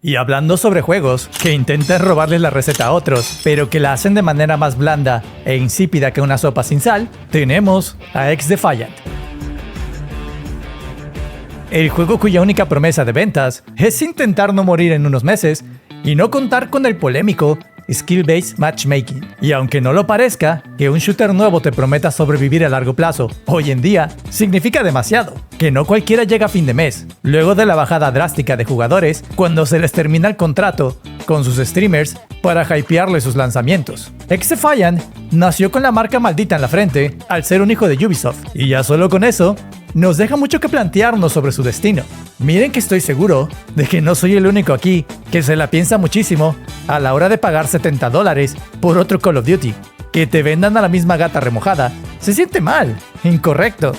Y hablando sobre juegos que intentan robarle la receta a otros, pero que la hacen de manera más blanda e insípida que una sopa sin sal, tenemos a XDefiant. El juego cuya única promesa de ventas es intentar no morir en unos meses y no contar con el polémico Skill-Based Matchmaking. Y aunque no lo parezca, que un shooter nuevo te prometa sobrevivir a largo plazo hoy en día significa demasiado, que no cualquiera llega a fin de mes, luego de la bajada drástica de jugadores cuando se les termina el contrato con sus streamers para hypearle sus lanzamientos. XDefiant nació con la marca maldita en la frente al ser un hijo de Ubisoft, y ya solo con eso nos deja mucho que plantearnos sobre su destino. Miren que estoy seguro de que no soy el único aquí que se la piensa muchísimo a la hora de pagar $70 por otro Call of Duty. Que te vendan a la misma gata remojada se siente mal, incorrecto,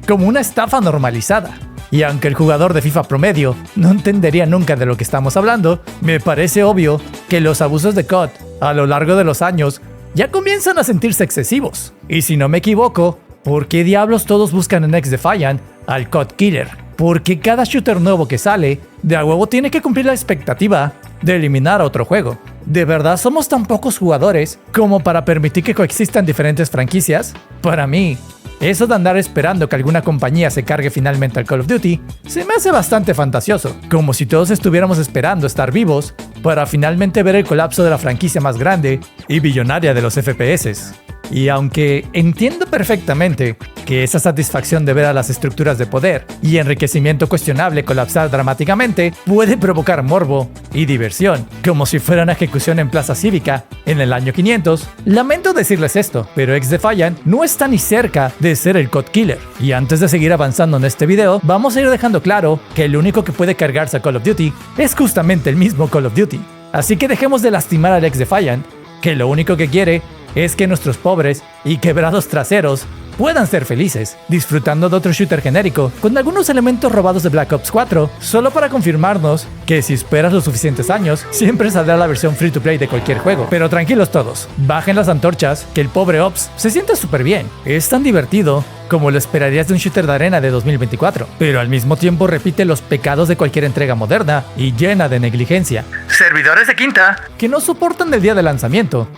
como una estafa normalizada. Y aunque el jugador de FIFA promedio no entendería nunca de lo que estamos hablando, me parece obvio que los abusos de COD a lo largo de los años ya comienzan a sentirse excesivos. Y si no me equivoco, ¿por qué diablos todos buscan en XDefiant al COD Killer? Porque cada shooter nuevo que sale, de a huevo tiene que cumplir la expectativa de eliminar a otro juego. ¿De verdad somos tan pocos jugadores como para permitir que coexistan diferentes franquicias? Para mí, eso de andar esperando que alguna compañía se cargue finalmente al Call of Duty se me hace bastante fantasioso, como si todos estuviéramos esperando estar vivos para finalmente ver el colapso de la franquicia más grande y billonaria de los FPS. Y aunque entiendo perfectamente que esa satisfacción de ver a las estructuras de poder y enriquecimiento cuestionable colapsar dramáticamente puede provocar morbo y diversión, como si fuera una ejecución en Plaza Cívica en el año 500, lamento decirles esto, pero XDefiant no está ni cerca de ser el COD Killer. Y antes de seguir avanzando en este video, vamos a ir dejando claro que el único que puede cargarse a Call of Duty es justamente el mismo Call of Duty. Así que dejemos de lastimar al XDefiant, que lo único que quiere es que nuestros pobres y quebrados traseros puedan ser felices, disfrutando de otro shooter genérico con algunos elementos robados de Black Ops 4, solo para confirmarnos que si esperas los suficientes años, siempre saldrá la versión free to play de cualquier juego. Pero tranquilos todos, bajen las antorchas, que el pobre Ops se siente súper bien. Es tan divertido como lo esperarías de un shooter de arena de 2024, pero al mismo tiempo repite los pecados de cualquier entrega moderna y llena de negligencia. Servidores de quinta que no soportan el día de lanzamiento.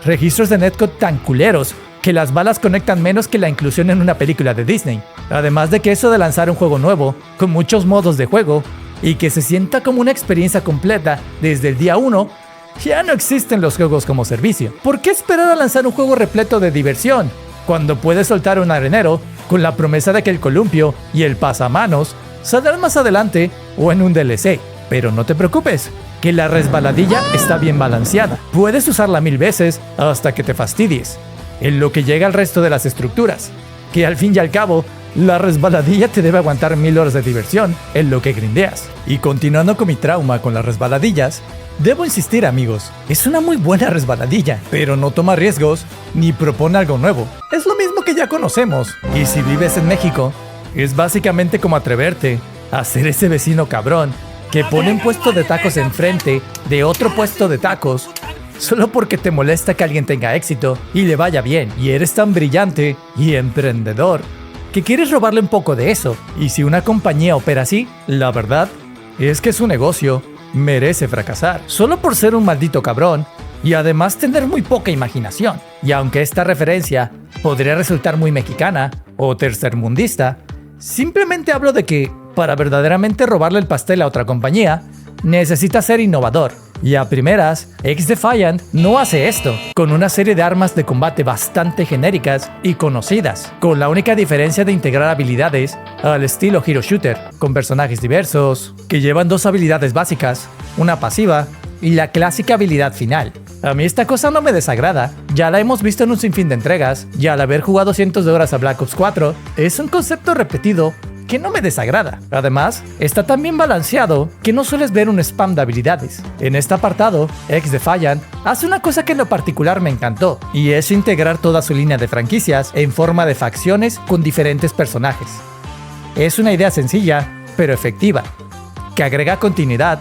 Registros de netcode tan culeros que las balas conectan menos que la inclusión en una película de Disney. Además de que eso de lanzar un juego nuevo, con muchos modos de juego, y que se sienta como una experiencia completa desde el día 1, ya no existen los juegos como servicio. ¿Por qué esperar a lanzar un juego repleto de diversión, cuando puedes soltar un arenero con la promesa de que el columpio y el pasamanos saldrán más adelante o en un DLC? Pero no te preocupes, que la resbaladilla está bien balanceada. Puedes usarla 1000 veces hasta que te fastidies, en lo que llega al resto de las estructuras, que al fin y al cabo, la resbaladilla te debe aguantar 1000 horas de diversión en lo que grindeas. Y continuando con mi trauma con las resbaladillas, debo insistir amigos, es una muy buena resbaladilla, pero no toma riesgos ni propone algo nuevo. Es lo mismo que ya conocemos, y si vives en México, es básicamente como atreverte a ser ese vecino cabrón que pone un puesto de tacos enfrente de otro puesto de tacos solo porque te molesta que alguien tenga éxito y le vaya bien, y eres tan brillante y emprendedor que quieres robarle un poco de eso. Y si una compañía opera así, la verdad es que su negocio merece fracasar, solo por ser un maldito cabrón y además tener muy poca imaginación. Y aunque esta referencia podría resultar muy mexicana o tercermundista, simplemente hablo de que para verdaderamente robarle el pastel a otra compañía, necesita ser innovador. Y a primeras, XDefiant no hace esto, con una serie de armas de combate bastante genéricas y conocidas, con la única diferencia de integrar habilidades al estilo Hero Shooter, con personajes diversos, que llevan 2 habilidades básicas, una pasiva y la clásica habilidad final. A mí esta cosa no me desagrada, ya la hemos visto en un sinfín de entregas, y al haber jugado cientos de horas a Black Ops 4, es un concepto repetido que no me desagrada. Además, está tan bien balanceado que no sueles ver un spam de habilidades. En este apartado, XDefiant hace una cosa que en lo particular me encantó, y es integrar toda su línea de franquicias en forma de facciones con diferentes personajes. Es una idea sencilla, pero efectiva, que agrega continuidad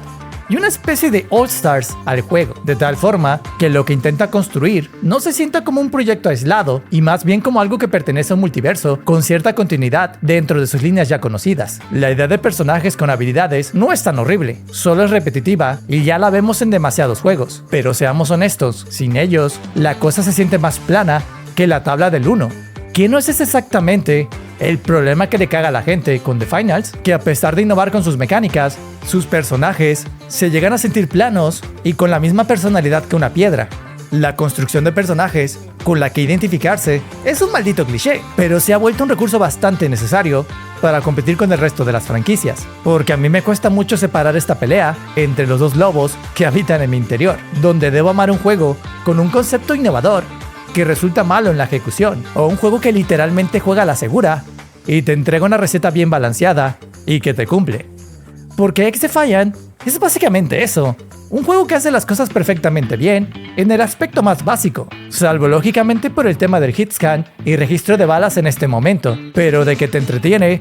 y una especie de All-Stars al juego, de tal forma que lo que intenta construir no se sienta como un proyecto aislado y más bien como algo que pertenece a un multiverso con cierta continuidad dentro de sus líneas ya conocidas. La idea de personajes con habilidades no es tan horrible, solo es repetitiva y ya la vemos en demasiados juegos, pero seamos honestos, sin ellos, la cosa se siente más plana que la tabla del 1. ¿Que no es ese exactamente el problema que le caga a la gente con The Finals? Que a pesar de innovar con sus mecánicas, sus personajes se llegan a sentir planos y con la misma personalidad que una piedra. La construcción de personajes con la que identificarse es un maldito cliché, pero se ha vuelto un recurso bastante necesario para competir con el resto de las franquicias, porque a mí me cuesta mucho separar esta pelea entre los dos lobos que habitan en mi interior, donde debo amar un juego con un concepto innovador que resulta malo en la ejecución, o un juego que literalmente juega a la segura y te entrega una receta bien balanceada y que te cumple. Porque XDefiant es básicamente eso, un juego que hace las cosas perfectamente bien en el aspecto más básico, salvo lógicamente por el tema del hitscan y registro de balas en este momento, pero de que te entretiene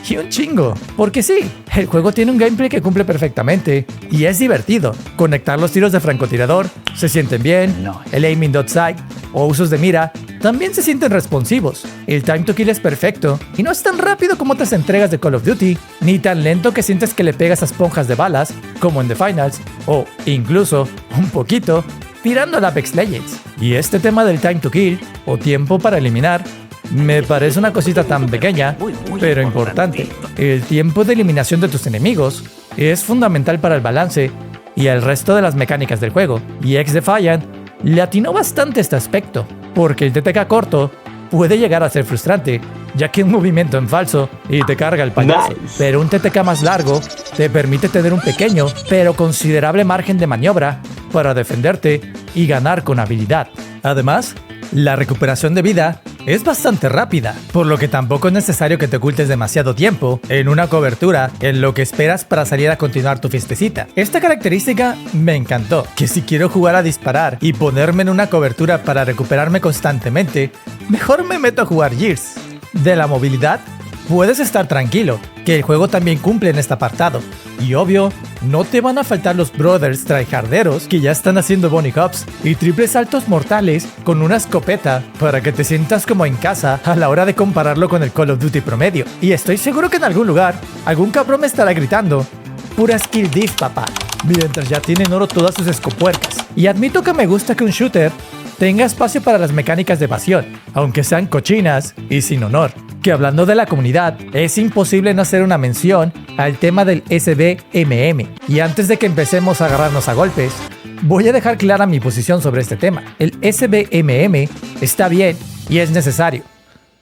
y un chingo. Porque sí, el juego tiene un gameplay que cumple perfectamente y es divertido. Conectar los tiros de francotirador se sienten bien, el aiming dot sight o usos de mira también se sienten responsivos. El time to kill es perfecto y no es tan rápido como otras entregas de Call of Duty, ni tan lento que sientes que le pegas a esponjas de balas como en The Finals, o incluso un poquito tirando al Apex Legends. Y este tema del time to kill o tiempo para eliminar me parece una cosita tan pequeña, pero importante. El tiempo de eliminación de tus enemigos es fundamental para el balance y el resto de las mecánicas del juego, y XDefiant le atinó bastante este aspecto, porque el TTK corto puede llegar a ser frustrante, ya que un movimiento en falso y te carga el payaso. Pero un TTK más largo te permite tener un pequeño pero considerable margen de maniobra para defenderte y ganar con habilidad. Además, la recuperación de vida es bastante rápida, por lo que tampoco es necesario que te ocultes demasiado tiempo en una cobertura en lo que esperas para salir a continuar tu fiestecita. Esta característica me encantó, que si quiero jugar a disparar y ponerme en una cobertura para recuperarme constantemente, mejor me meto a jugar Gears. De la movilidad, puedes estar tranquilo, que el juego también cumple en este apartado. Y obvio, no te van a faltar los brothers tryharderos que ya están haciendo bunny hops y triples saltos mortales con una escopeta para que te sientas como en casa a la hora de compararlo con el Call of Duty promedio. Y estoy seguro que en algún lugar, algún cabrón me estará gritando: pura skill diff, papá, mientras ya tienen oro todas sus escopuercas. Y admito que me gusta que un shooter tenga espacio para las mecánicas de evasión, aunque sean cochinas y sin honor. Que hablando de la comunidad, es imposible no hacer una mención al tema del SBMM. Y antes de que empecemos a agarrarnos a golpes, voy a dejar clara mi posición sobre este tema. El SBMM está bien y es necesario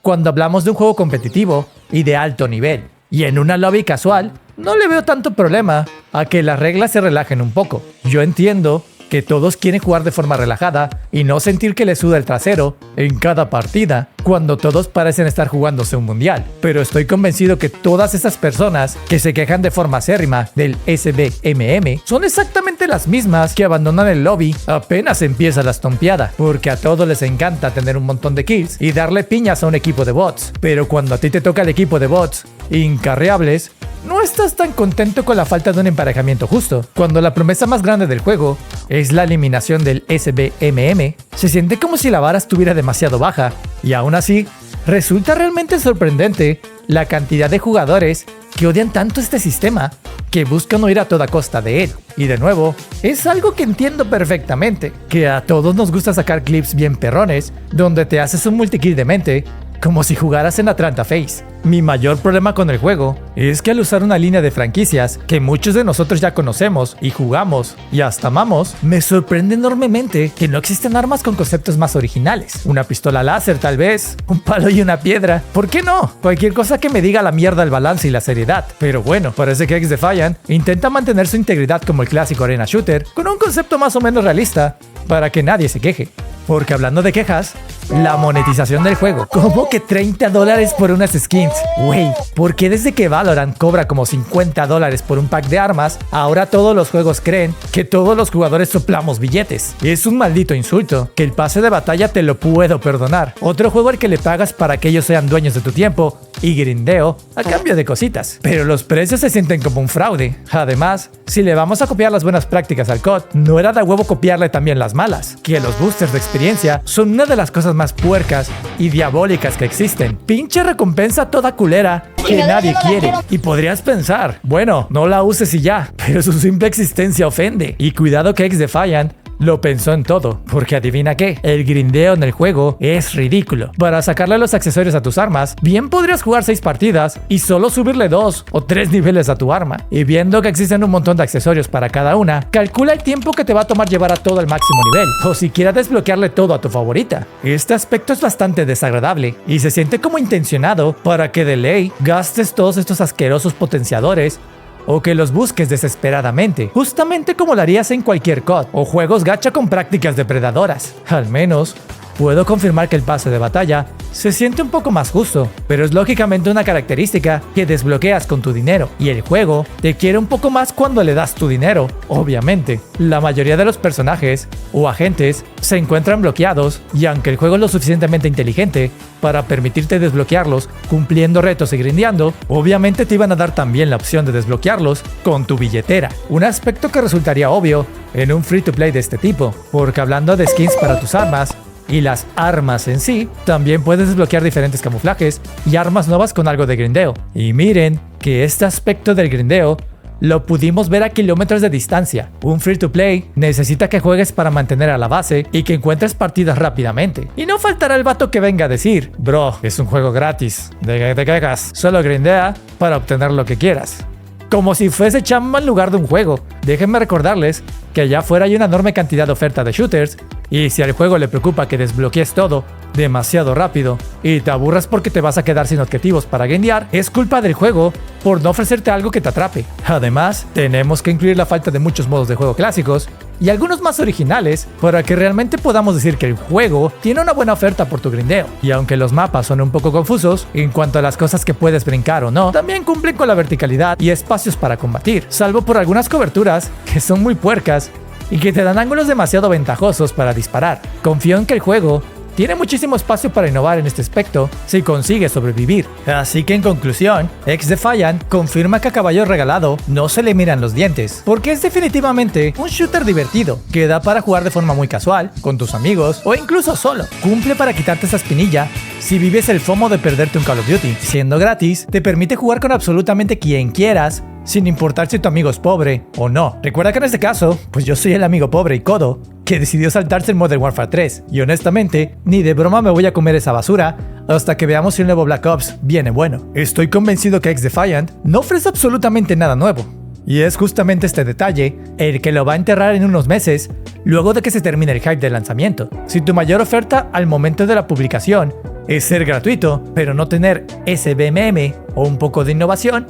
cuando hablamos de un juego competitivo y de alto nivel. Y en una lobby casual, no le veo tanto problema a que las reglas se relajen un poco. Yo entiendo que todos quieren jugar de forma relajada y no sentir que les suda el trasero en cada partida, cuando todos parecen estar jugándose un mundial. Pero estoy convencido que todas esas personas que se quejan de forma acérrima del SBMM son exactamente las mismas que abandonan el lobby apenas empieza la estompeada, porque a todos les encanta tener un montón de kills y darle piñas a un equipo de bots. Pero cuando a ti te toca el equipo de bots incarreables, no estás tan contento con la falta de un emparejamiento justo. Cuando la promesa más grande del juego es la eliminación del SBMM, se siente como si la vara estuviera demasiado baja, y aún así, resulta realmente sorprendente la cantidad de jugadores que odian tanto este sistema, que buscan huir a toda costa de él. Y de nuevo, es algo que entiendo perfectamente, que a todos nos gusta sacar clips bien perrones, donde te haces un multikill de mente, como si jugaras en Atlanta Face. Mi mayor problema con el juego es que al usar una línea de franquicias que muchos de nosotros ya conocemos y jugamos y hasta amamos, me sorprende enormemente que no existen armas con conceptos más originales. Una pistola láser tal vez, un palo y una piedra. ¿Por qué no? Cualquier cosa que me diga la mierda el balance y la seriedad. Pero bueno, parece que XDefiant intenta mantener su integridad como el clásico arena shooter con un concepto más o menos realista para que nadie se queje. Porque hablando de quejas, la monetización del juego. ¿Cómo que $30 por unas skins? Wey, ¿por qué desde que Valorant cobra como $50 por un pack de armas, ahora todos los juegos creen que todos los jugadores soplamos billetes? Es un maldito insulto. Que el pase de batalla te lo puedo perdonar. Otro juego al que le pagas para que ellos sean dueños de tu tiempo y grindeo a cambio de cositas. Pero los precios se sienten como un fraude. Además, si le vamos a copiar las buenas prácticas al COD, no era de huevo copiarle también las malas. Que los boosters de experiencia son una de las cosas más puercas y diabólicas que existen. Pinche recompensa toda culera que nadie quiere. Y podrías pensar, bueno, no la uses y ya, pero su simple existencia ofende. Y cuidado que XDefiant lo pensó en todo, porque adivina qué, el grindeo en el juego es ridículo. Para sacarle los accesorios a tus armas, bien podrías jugar 6 partidas y solo subirle 2 o 3 niveles a tu arma. Y viendo que existen un montón de accesorios para cada una, calcula el tiempo que te va a tomar llevar a todo al máximo nivel, o siquiera desbloquearle todo a tu favorita. Este aspecto es bastante desagradable y se siente como intencionado para que de ley gastes todos estos asquerosos potenciadores o que los busques desesperadamente, justamente como lo harías en cualquier COD o juegos gacha con prácticas depredadoras. Al menos, puedo confirmar que el pase de batalla se siente un poco más justo, pero es lógicamente una característica que desbloqueas con tu dinero, y el juego te quiere un poco más cuando le das tu dinero, obviamente. La mayoría de los personajes o agentes se encuentran bloqueados, y aunque el juego es lo suficientemente inteligente para permitirte desbloquearlos cumpliendo retos y grindeando, obviamente te iban a dar también la opción de desbloquearlos con tu billetera, un aspecto que resultaría obvio en un free to play de este tipo, porque hablando de skins para tus armas y las armas en sí, también puedes desbloquear diferentes camuflajes y armas nuevas con algo de grindeo. Y miren que este aspecto del grindeo lo pudimos ver a kilómetros de distancia. Un free to play necesita que juegues para mantener a la base y que encuentres partidas rápidamente. Y no faltará el vato que venga a decir, bro, es un juego gratis, de cagas, solo grindea para obtener lo que quieras. Como si fuese chamba en lugar de un juego. Déjenme recordarles que allá afuera hay una enorme cantidad de oferta de shooters, y si al juego le preocupa que desbloquees todo demasiado rápido y te aburras porque te vas a quedar sin objetivos para grindear, es culpa del juego por no ofrecerte algo que te atrape. Además, tenemos que incluir la falta de muchos modos de juego clásicos y algunos más originales para que realmente podamos decir que el juego tiene una buena oferta por tu grindeo. Y aunque los mapas son un poco confusos en cuanto a las cosas que puedes brincar o no, también cumplen con la verticalidad y espacios para combatir, salvo por algunas coberturas que son muy puercas y que te dan ángulos demasiado ventajosos para disparar. Confío en que el juego tiene muchísimo espacio para innovar en este aspecto si consigue sobrevivir. Así que en conclusión, XDefiant confirma que a caballo regalado no se le miran los dientes, porque es definitivamente un shooter divertido que da para jugar de forma muy casual, con tus amigos o incluso solo. Cumple para quitarte esa espinilla si vives el FOMO de perderte un Call of Duty. Siendo gratis, te permite jugar con absolutamente quien quieras, sin importar si tu amigo es pobre o no. Recuerda que en este caso, pues yo soy el amigo pobre y codo que decidió saltarse el Modern Warfare 3, y honestamente, ni de broma me voy a comer esa basura hasta que veamos si un nuevo Black Ops viene bueno. Estoy convencido que XDefiant no ofrece absolutamente nada nuevo, y es justamente este detalle el que lo va a enterrar en unos meses luego de que se termine el hype del lanzamiento. Si tu mayor oferta al momento de la publicación es ser gratuito, pero no tener SBMM o un poco de innovación,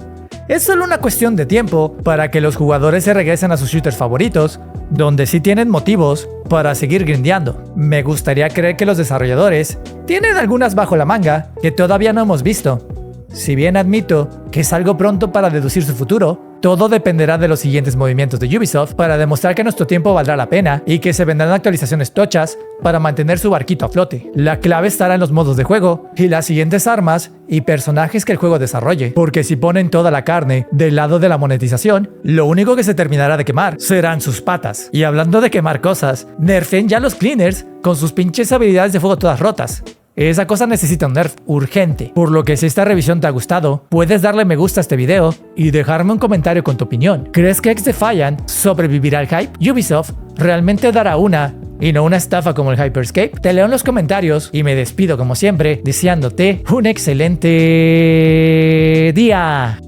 es solo una cuestión de tiempo para que los jugadores se regresen a sus shooters favoritos, donde sí tienen motivos para seguir grindeando. Me gustaría creer que los desarrolladores tienen algunas bajo la manga que todavía no hemos visto. Si bien admito que es algo pronto para deducir su futuro, todo dependerá de los siguientes movimientos de Ubisoft para demostrar que nuestro tiempo valdrá la pena y que se vendrán actualizaciones tochas para mantener su barquito a flote. La clave estará en los modos de juego y las siguientes armas y personajes que el juego desarrolle, porque si ponen toda la carne del lado de la monetización, lo único que se terminará de quemar serán sus patas. Y hablando de quemar cosas, nerfen ya los cleaners con sus pinches habilidades de fuego todas rotas. Esa cosa necesita un nerf urgente, por lo que si esta revisión te ha gustado, puedes darle me gusta a este video y dejarme un comentario con tu opinión. ¿Crees que XDefiant sobrevivirá al hype? ¿Ubisoft realmente dará una y no una estafa como el Hyperscape? Te leo en los comentarios y me despido como siempre deseándote un excelente día.